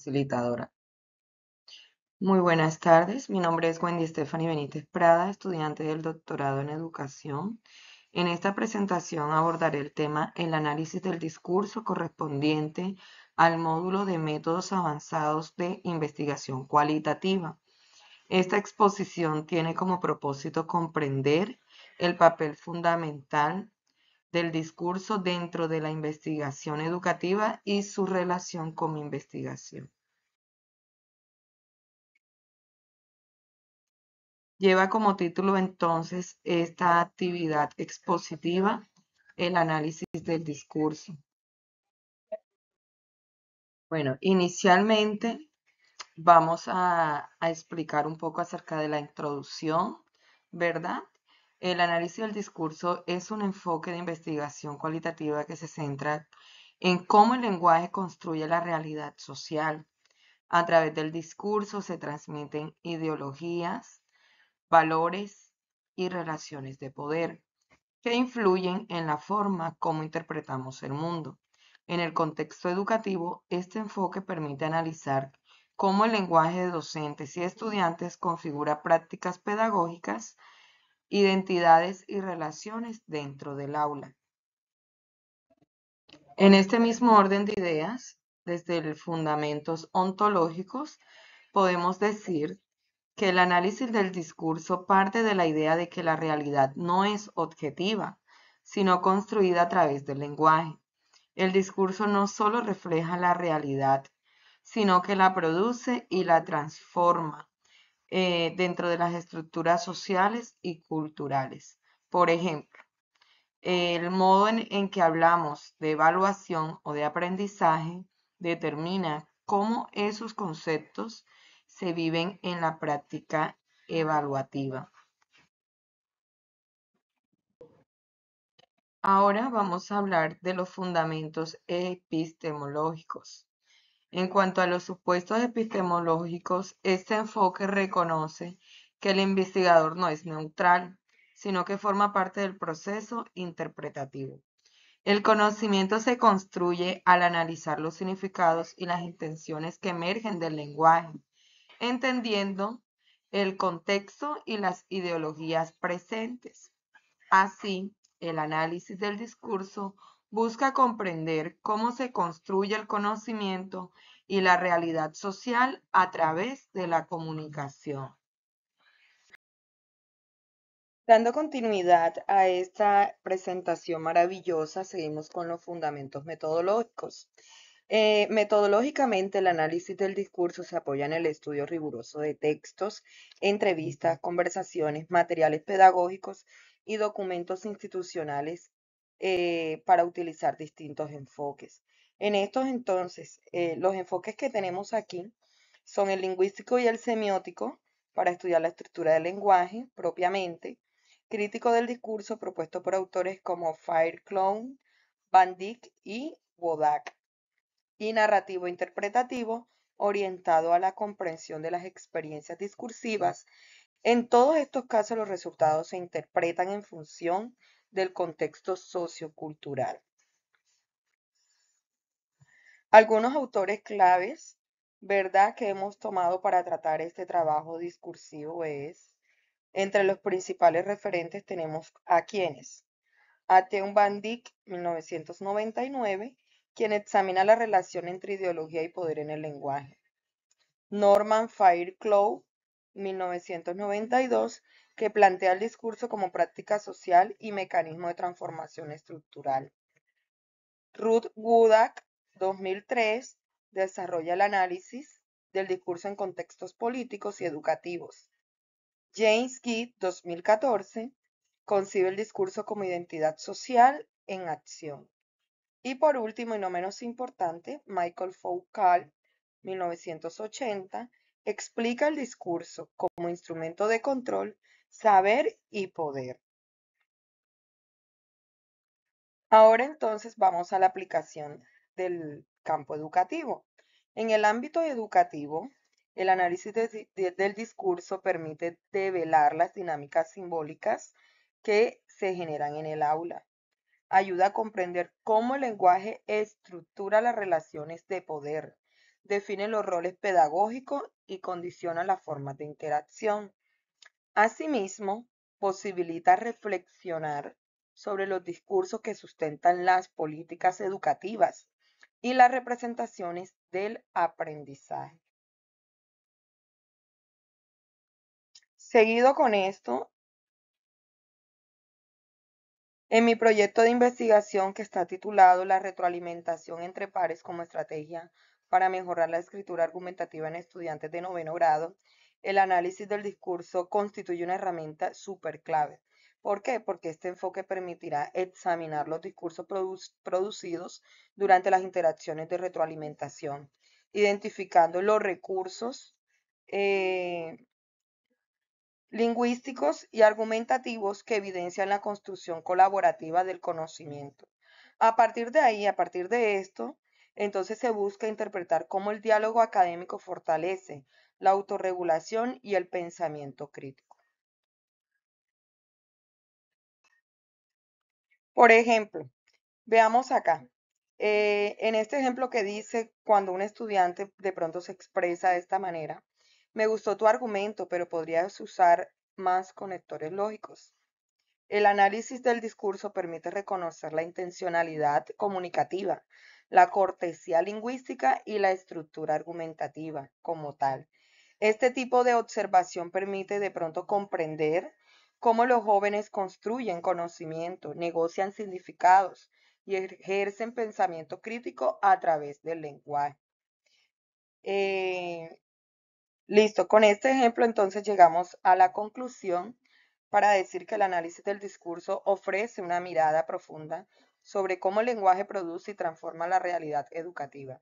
facilitadora. Muy buenas tardes, mi nombre es Wendy Stephanie Benítez Prada, estudiante del doctorado en educación. En esta presentación abordaré el tema el análisis del discurso correspondiente al módulo de métodos avanzados de investigación cualitativa. Esta exposición tiene como propósito comprender el papel fundamental del discurso dentro de la investigación educativa y su relación con mi investigación. Lleva como título entonces esta actividad expositiva el análisis del discurso. Bueno, inicialmente vamos a explicar un poco acerca de la introducción, ¿verdad? El análisis del discurso es un enfoque de investigación cualitativa que se centra en cómo el lenguaje construye la realidad social. A través del discurso se transmiten ideologías, valores y relaciones de poder que influyen en la forma como interpretamos el mundo. En el contexto educativo, este enfoque permite analizar cómo el lenguaje de docentes y estudiantes configura prácticas pedagógicas, identidades y relaciones dentro del aula. En este mismo orden de ideas, desde los fundamentos ontológicos, podemos decir que el análisis del discurso parte de la idea de que la realidad no es objetiva, sino construida a través del lenguaje. El discurso no solo refleja la realidad, sino que la produce y la transforma dentro de las estructuras sociales y culturales. Por ejemplo, el modo en que hablamos de evaluación o de aprendizaje determina cómo esos conceptos se viven en la práctica evaluativa. Ahora vamos a hablar de los fundamentos epistemológicos. En cuanto a los supuestos epistemológicos, este enfoque reconoce que el investigador no es neutral, sino que forma parte del proceso interpretativo. El conocimiento se construye al analizar los significados y las intenciones que emergen del lenguaje, entendiendo el contexto y las ideologías presentes. Así, el análisis del discurso busca comprender cómo se construye el conocimiento y la realidad social a través de la comunicación. Dando continuidad a esta presentación maravillosa, seguimos con los fundamentos metodológicos. Metodológicamente, el análisis del discurso se apoya en el estudio riguroso de textos, entrevistas, conversaciones, materiales pedagógicos y documentos institucionales para utilizar distintos enfoques. En estos entonces, los enfoques que tenemos aquí son el lingüístico y el semiótico para estudiar la estructura del lenguaje propiamente, crítico del discurso propuesto por autores como Fairclough, Van Dyck y Wodak, y narrativo interpretativo orientado a la comprensión de las experiencias discursivas. En todos estos casos los resultados se interpretan en función del contexto sociocultural. Algunos autores claves, ¿verdad?, que hemos tomado para tratar este trabajo discursivo es, entre los principales referentes tenemos a quienes. A Teun Van Dyck, 1999, quien examina la relación entre ideología y poder en el lenguaje. Norman Fairclough, 1992, que plantea el discurso como práctica social y mecanismo de transformación estructural. Ruth Wodak, 2003, desarrolla el análisis del discurso en contextos políticos y educativos. James Kidd, 2014, concibe el discurso como identidad social en acción. Y por último y no menos importante, Michael Foucault, 1980, explica el discurso como instrumento de control, saber y poder. Ahora entonces vamos a la aplicación del campo educativo. En el ámbito educativo, el análisis del discurso permite develar las dinámicas simbólicas que se generan en el aula. Ayuda a comprender cómo el lenguaje estructura las relaciones de poder, define los roles pedagógicos y condiciona las formas de interacción. Asimismo, posibilita reflexionar sobre los discursos que sustentan las políticas educativas y las representaciones del aprendizaje. Seguido con esto, en mi proyecto de investigación que está titulado La retroalimentación entre pares como estrategia para mejorar la escritura argumentativa en estudiantes de noveno grado, el análisis del discurso constituye una herramienta súper clave. ¿Por qué? Porque este enfoque permitirá examinar los discursos producidos durante las interacciones de retroalimentación, identificando los recursos eh, lingüísticos y argumentativos que evidencian la construcción colaborativa del conocimiento. A partir de ahí, a partir de esto, entonces se busca interpretar cómo el diálogo académico fortalece la autorregulación y el pensamiento crítico. Por ejemplo, veamos acá. En este ejemplo que dice, cuando un estudiante de pronto se expresa de esta manera, me gustó tu argumento, pero podrías usar más conectores lógicos. El análisis del discurso permite reconocer la intencionalidad comunicativa, la cortesía lingüística y la estructura argumentativa como tal. Este tipo de observación permite de pronto comprender cómo los jóvenes construyen conocimiento, negocian significados y ejercen pensamiento crítico a través del lenguaje. Eh, Listo, con este ejemplo entonces llegamos a la conclusión para decir que el análisis del discurso ofrece una mirada profunda sobre cómo el lenguaje produce y transforma la realidad educativa.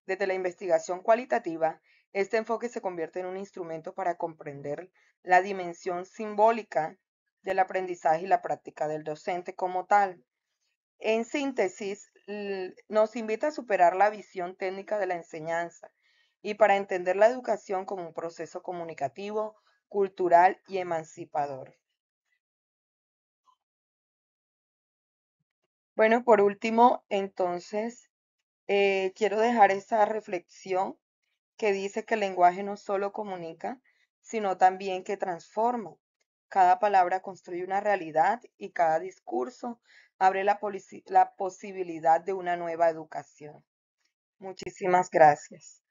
Desde la investigación cualitativa, este enfoque se convierte en un instrumento para comprender la dimensión simbólica del aprendizaje y la práctica del docente como tal. En síntesis, nos invita a superar la visión técnica de la enseñanza y para entender la educación como un proceso comunicativo, cultural y emancipador. Bueno, por último, entonces, quiero dejar esa reflexión que dice que el lenguaje no solo comunica, sino también que transforma. Cada palabra construye una realidad y cada discurso abre la posibilidad de una nueva educación. Muchísimas gracias.